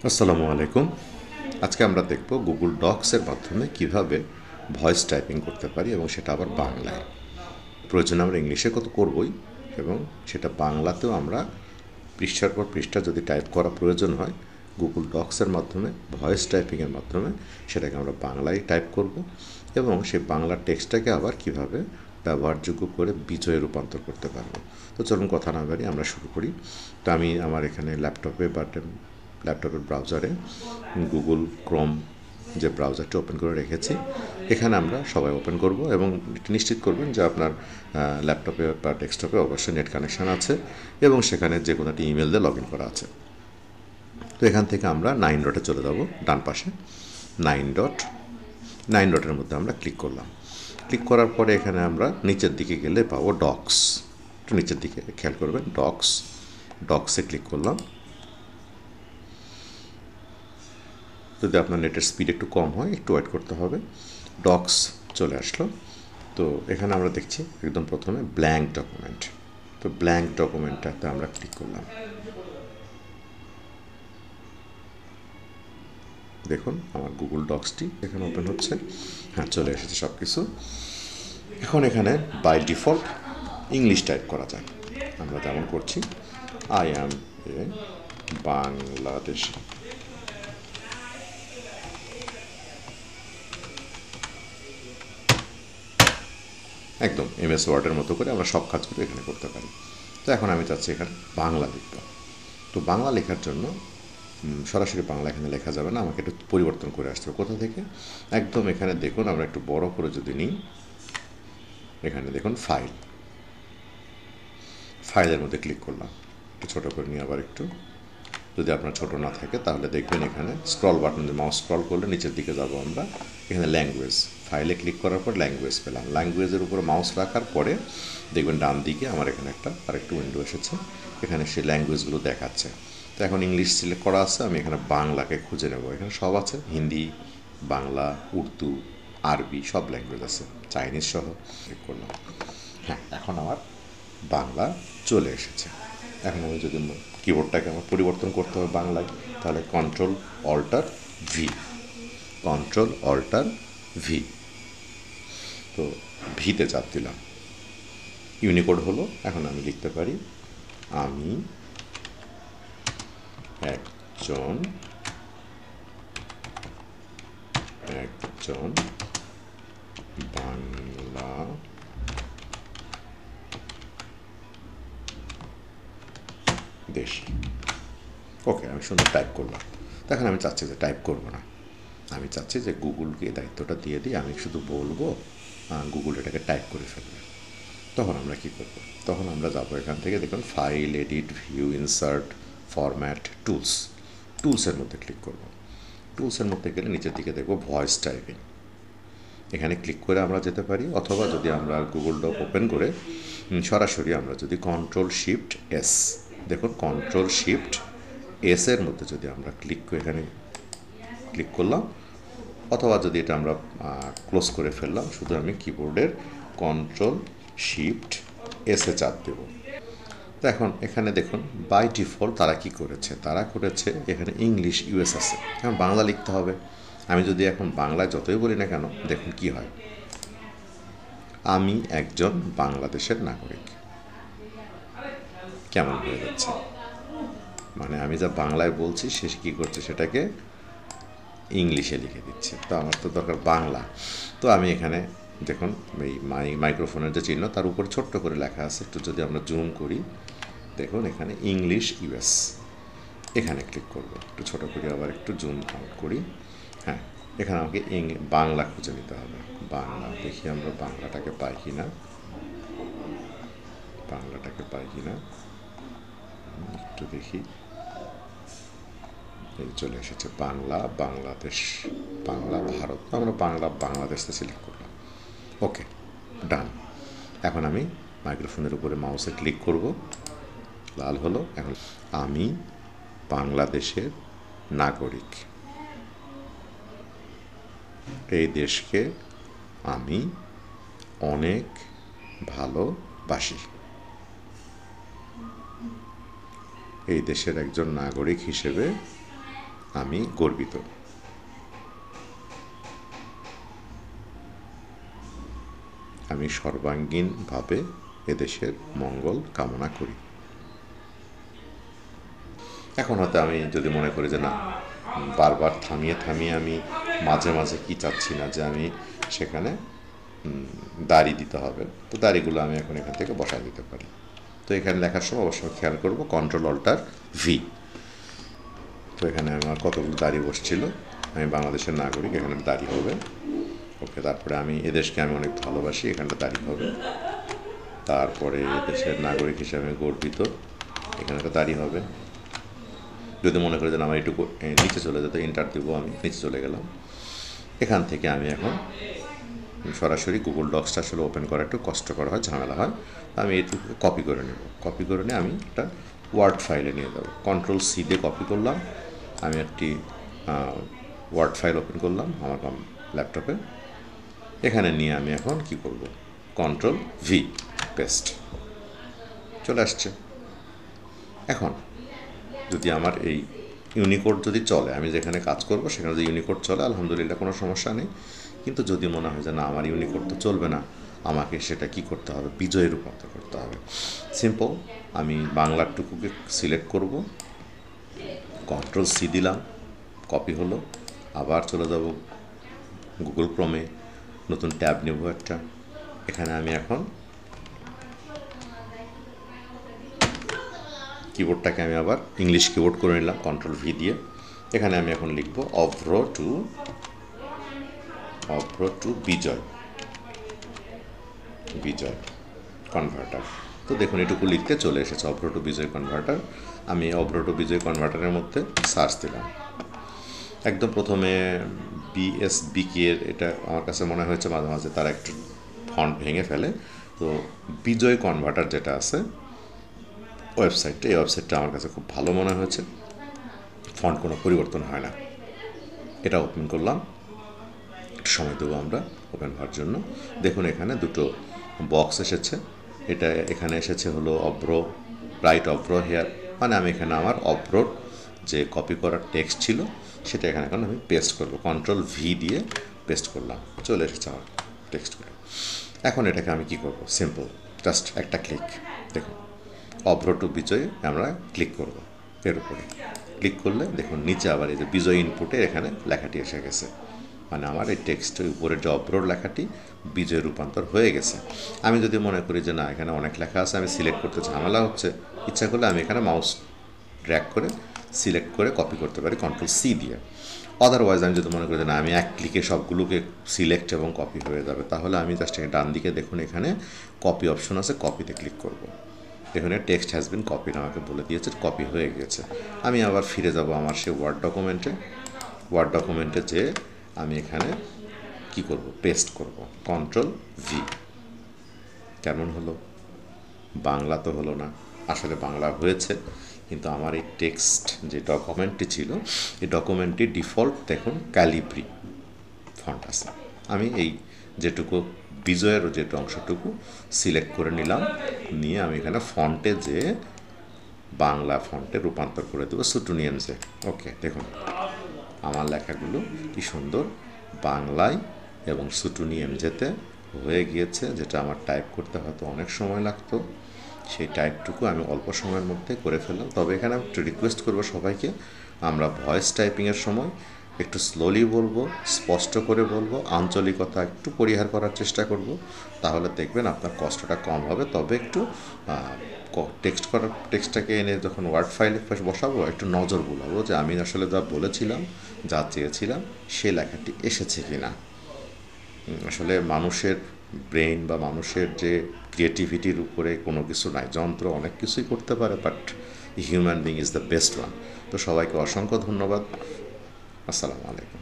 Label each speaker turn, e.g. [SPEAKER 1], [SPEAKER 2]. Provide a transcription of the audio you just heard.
[SPEAKER 1] আসসালামু আলাইকুম। আজকে আমরা দেখব গুগল ডক্সের মাধ্যমে কিভাবে ভয়েস টাইপিং করতে পারি এবং সেটা আবার বাংলায়। প্রয়োজনে আমরা ইংলিশে কত করবই এবং সেটা বাংলাতেও আমরা পৃষ্ঠার পর পৃষ্ঠা যদি টাইপ করা প্রয়োজন হয় গুগল ডক্সের মাধ্যমে ভয়েস টাইপিংয়ের মাধ্যমে সেটাকে আমরা বাংলায় টাইপ করব এবং সেই বাংলা টেক্সটটাকে আবার কিভাবে ব্যবহারযোগ্য করে বিজয়ে রূপান্তর করতে পারবো। তো চলুন কথা না বাড়ি আমরা শুরু করি। তো আমি আমার এখানে ল্যাপটপের ব্রাউজারে গুগল ক্রোম যে ব্রাউজারটি ওপেন করে রেখেছি এখানে আমরা সবাই ওপেন করব এবং নিশ্চিত করবেন যে আপনার ল্যাপটপে বা ডেস্কটপে অবশ্যই নেট কানেকশান আছে এবং সেখানে যে কোনো একটা ইমেল দিয়ে লগ ইন করা আছে। তো এখান থেকে আমরা 9 ডটে চলে যাব, ডান পাশে 9 ডটের মধ্যে আমরা ক্লিক করলাম। ক্লিক করার পরে এখানে আমরা নিচের দিকে গেলে পাবো ডক্স। একটু নিচের দিকে খেয়াল করবেন, ডক্সে ক্লিক করলাম। যদি আপনার নেটের স্পিড একটু কম হয় একটু ওয়েট করতে হবে। ডক্স চলে আসলো। তো এখানে আমরা দেখছি একদম প্রথমে ব্ল্যাঙ্ক ডকুমেন্ট। তো ব্ল্যাঙ্ক ডকুমেন্টটাতে আমরা ক্লিক করলাম। দেখুন আমার গুগল ডক্সটি এখানে ওপেন হচ্ছে। হ্যাঁ, চলে এসেছে সব কিছু। এখন এখানে বাই ডিফল্ট ইংলিশ টাইপ করা যায়। আমরা যেমন করছি, আই অ্যাম এ বাংলাদেশি। একদম এমএস ওয়ার্ডের মতো করে আমরা সব কাজগুলো এখানে করতে পারি। তো এখন আমি চাচ্ছি এখানে বাংলা লিখব। তো বাংলা লেখার জন্য সরাসরি বাংলা এখানে লেখা যাবে না, আমাকে একটু পরিবর্তন করে আসতে হবে। কোথা থেকে? একদম এখানে দেখুন, আমরা একটু বড় করে যদি নিই, এখানে দেখুন ফাইলের মধ্যে ক্লিক করলাম। একটু ছোটো করে নিয়ে আবার একটু, যদি আপনার ছোটো না থাকে তাহলে দেখবেন এখানে স্ক্রল বাটন দিয়ে মাউস স্ক্রল করলে নিচের দিকে যাব আমরা। এখানে ল্যাঙ্গুয়েজ, ফাইলে ক্লিক করার পর ল্যাঙ্গুয়েজ পেলাম। ল্যাঙ্গুয়েজের উপরে মাউস রাখার পরে দেখবেন ডান দিকে আমার এখানে আরেকটু উইন্ডো এসেছে, এখানে সেই ল্যাঙ্গুয়েজগুলো দেখাচ্ছে। তো এখন ইংলিশ সিলেক্ট করা আছে, আমি এখানে বাংলাকে খুঁজে নেব। এখানে সব আছে, হিন্দি, বাংলা, উর্দু, আরবি, সব ল্যাঙ্গুয়েজ আছে, চাইনিজ সহ। ক্লিক করলাম। হ্যাঁ, এখন আমার বাংলা চলে এসেছে। এখন আমি যদি কিবোর্ডটাকে আমার পরিবর্তন করতে হবে বাংলায়, তাহলে কন্ট্রোল অল্টার ভি। তো ভিতে চাপ দিলাম, ইউনিকোড হলো। এখন আমি লিখতে পারি, আমি একজন বাংলা দেশি। ওকে, আমি সুন্দর টাইপ করলাম। তখন আমি চাচ্ছি যে টাইপ করবো না, আমি চাচ্ছি যে গুগলকে দায়িত্বটা দিয়ে দিই, আমি শুধু বলবো, গুগল এটাকে টাইপ করে ফেলবে। তখন আমরা কী করব? তখন আমরা যাবো এখান থেকে, দেখুন file, edit, view, insert, format, টুলসের মধ্যে ক্লিক করব। টুলসের মধ্যে গেলে নিচের দিকে দেখব ভয়েস টাইপিং। এখানে ক্লিক করে আমরা যেতে পারি, অথবা যদি আমরা গুগল ডক ওপেন করে সরাসরি আমরা যদি কন্ট্রোল-শিফট-এস, দেখুন কন্ট্রোল-শিফট-এস এর মধ্যে যদি আমরা এখানে ক্লিক করলাম, অথবা যদি এটা আমরা ক্লোজ করে ফেললাম, শুধু আমি কিবোর্ডের কন্ট্রোল-শিফট-এসে চাপ দেব। তো এখন এখানে দেখুন বাই ডিফল্ট তারা কি করেছে, এখানে ইংলিশ ইউএস আছে, এখন বাংলা লিখতে হবে। আমি যদি এখন বাংলায় যতই বলি না কেন, দেখুন কি হয়, আমি একজন বাংলাদেশের নাগরিক। কেমন হয়ে যাচ্ছে? মানে আমি যা বাংলায় বলছি সে কী করছে, সেটাকে ইংলিশে লিখে দিচ্ছে। তো আমার তো দরকার বাংলা। তো আমি এখানে দেখুন এই মাইক্রোফোনের যে চিহ্ন তার উপর ছোট্ট করে লেখা আছে, একটু যদি আমরা জুম করি দেখুন এখানে ইংলিশ ইউএস, এখানে ক্লিক করব। একটু ছোটো করে আবার একটু জুম আউট করি। হ্যাঁ, এখানে আমাকে বাংলা খুঁজে নিতে হবে। বাংলা দেখি আমরা বাংলাটাকে পাই কি না, একটু দেখি। এই চলে এসেছে বাংলা, বাংলাদেশ, বাংলা ভারত। আমরা বাংলাদেশে সিলেক্ট করলাম। ওকে, ডান। এখন আমি মাইক্রোফোনের উপরে মাউসে ক্লিক করব, লাল হলো। এখন আমি বাংলাদেশের নাগরিক, এই দেশকে আমি অনেক ভালোবাসি। এই দেশের একজন নাগরিক হিসেবে আমি গর্বিত। আমি সর্বাঙ্গীনভাবে এদেশের মঙ্গল কামনা করি। এখন হয়তো আমি যদি মনে করি যে না, বারবার থামিয়ে থামিয়ে আমি মাঝে মাঝে কি চাচ্ছি না যে আমি সেখানে দাড়ি দিতে হবে, তো দাড়িগুলো আমি এখন এখান থেকে বসায় দিতে পারি। তো এখানে লেখার সময় অবশ্যই খেয়াল করব কন্ট্রোল অল্টার ভি। তো এখানে আমার কতগুলো দাড়ি বসছিল, আমি বাংলাদেশের নাগরিক, এখানে দাড়ি হবে। ওকে, তারপরে আমি এদেশকে আমি অনেক ভালোবাসি, এখানটা দাড়ি হবে। তারপরে দেশের নাগরিক হিসেবে গর্বিত, এখানে একটা দাড়ি হবে। যদি মনে করি যে আমার একটু নিচে চলে যেতে, এন্টার দেবো, আমি নিচে চলে গেলাম। এখান থেকে আমি এখন সরাসরি গুগল ডক্সটা আসলে ওপেন করা একটু কষ্টকর হয়, ঝামেলা হয়। আমি এইটুকু কপি করে নেব। কপি করে নিয়ে আমি একটা ওয়ার্ড ফাইলে নিয়ে যাবো। কন্ট্রোল সি দিয়ে কপি করলাম, আমি একটি ওয়ার্ড ফাইল ওপেন করলাম আমার ল্যাপটপে। এখানে নিয়ে আমি এখন কি করব, কন্ট্রোল ভি, পেস্ট, চলে আসছে। এখন যদি আমার এই ইউনিকোড যদি চলে, আমি যেখানে কাজ করব সেখানে যদি ইউনিকোড চলে, আলহামদুলিল্লাহ, কোনো সমস্যা নেই। কিন্তু যদি মনে হয় যে না, আমার ইউনিকোড তো চলবে না, আমাকে সেটা কি করতে হবে, বিজয়ে রূপান্তর করতে হবে। সিম্পল, আমি বাংলারটুকুকে সিলেক্ট করব, কন্ট্রোল সি দিলাম, কপি হলো। আবার চলে যাব গুগল ক্রোমে, নতুন ট্যাব নেব একটা। এখানে আমি এখন কিবোর্ডটাকে আমি আবার ইংলিশ কিবোর্ড করে নিলাম কন্ট্রোল ভি দিয়ে। এখানে আমি এখন লিখব অভ্র টু বিজয়, বিজয় কনভার্টার। তো দেখুন এটুকু লিখতে চলে এসেছে, অভ্র টু বিজয় কনভার্টার। আমি অভ্র টু বিজয় কনভার্টারের মধ্যে সার্চ দিলাম। একদম প্রথমে বিএসবিকে এটা আমার কাছে মনে হয়েছে মাঝে মাঝে তারা একটু ফন্ট ভেঙে ফেলে। তো বিজয় কনভার্টার যেটা আছে ওয়েবসাইটটা, এই ওয়েবসাইটটা আমার কাছে খুব ভালো মনে হয়েছে, ফন্ট কোনো পরিবর্তন হয় না। এটা ওপেন করলাম, একটু সময় দেবো আমরা ওপেন হওয়ার জন্য। দেখুন এখানে দুটো বক্স এসেছে। এটা এখানে এসেছে হলো অভ্র, রাইট অভ্র হেয়ার, মানে আমি এখানে আমার অভ্রর যে কপি করার টেক্সট ছিল সেটা এখানে এখন আমি পেস্ট করব। কন্ট্রোল ভি দিয়ে পেস্ট করলাম, চলে এসেছে আমার টেক্সটগুলো। এখন এটাকে আমি কি করব, সিম্পল, জাস্ট একটা ক্লিক। দেখুন অভ্র টু বিজয় আমরা ক্লিক করব, এর উপরে ক্লিক করলে দেখুন নিচে আবার এই যে বিজয় ইনপুটে এখানে লেখাটি এসে গেছে, মানে আমার এই টেক্সটের উপরে যে অভ্রর লেখাটি বিজয় রূপান্তর হয়ে গেছে। আমি যদি মনে করি যে না, এখানে অনেক লেখা আছে, আমি সিলেক্ট করতে ঝামেলা হচ্ছে, ইচ্ছা করলে আমি এখানে মাউস ড্র্যাগ করে সিলেক্ট করে কপি করতে পারি কন্ট্রোল সি দিয়ে। আদারওয়াইজ আমি যদি মনে করি যে না, আমি এক ক্লিকে সবগুলোকে সিলেক্ট এবং কপি হয়ে যাবে, তাহলে আমি জাস্ট ডান দিকে দেখুন এখানে কপি অপশন আছে, কপিতে ক্লিক করব। এখানে টেক্সট হ্যাজ বিন কপি আমাকে বলে দিয়েছে, কপি হয়ে গিয়েছে। আমি আবার ফিরে যাব আমার সেই ওয়ার্ড ডকুমেন্টে যে আমি এখানে কি করব, পেস্ট করব, কন্ট্রোল ভি। কেমন হলো? বাংলা তো হলো না, আসলে বাংলা হয়েছে, কিন্তু আমার এই টেক্সট যে ডকুমেন্টটি ছিল, এই ডকুমেন্টটি ডিফল্ট দেখুন ক্যালিব্রি ফন্ট আছে। আমি এই যেটুকু বিজয়ের যেটু অংশটুকু সিলেক্ট করে নিলাম, নিয়ে আমি এখানে ফন্টে যে বাংলা ফন্টে রূপান্তর করে দেবো, সুটুনিয়ামসে। ওকে, দেখুন আমার লেখাগুলো কি সুন্দর বাংলায় এবং সুটুনিয়ামসেতে হয়ে গিয়েছে, যেটা আমার টাইপ করতে হয়তো অনেক সময় লাগতো, সেই টাইপটুকু আমি অল্প সময়ের মধ্যে করে ফেললাম। তবে এখানে আমি একটু রিকোয়েস্ট করবো সবাইকে, আমরা ভয়েস টাইপিংয়ের সময় একটু স্লোলি বলবো, স্পষ্ট করে বলবো, আঞ্চলিকতা একটু পরিহার করার চেষ্টা করব, তাহলে দেখবেন আপনার কষ্টটা কম হবে। তবে একটু টেক্সটটাকে এনে যখন ওয়ার্ড ফাইলে বসাবো, একটু নজর বুলাবো যে আমি আসলে যা বলেছিলাম, যা চেয়েছিলাম, সে লেখাটি এসেছে কি না। আসলে মানুষের ব্রেন বা মানুষের যে ক্রিয়েটিভিটির উপরে কোনো কিছু নাই, যন্ত্র অনেক কিছুই করতে পারে, but human being is the best one. তো সবাইকে অসংখ্য ধন্যবাদ। আসসালামু আলাইকুম।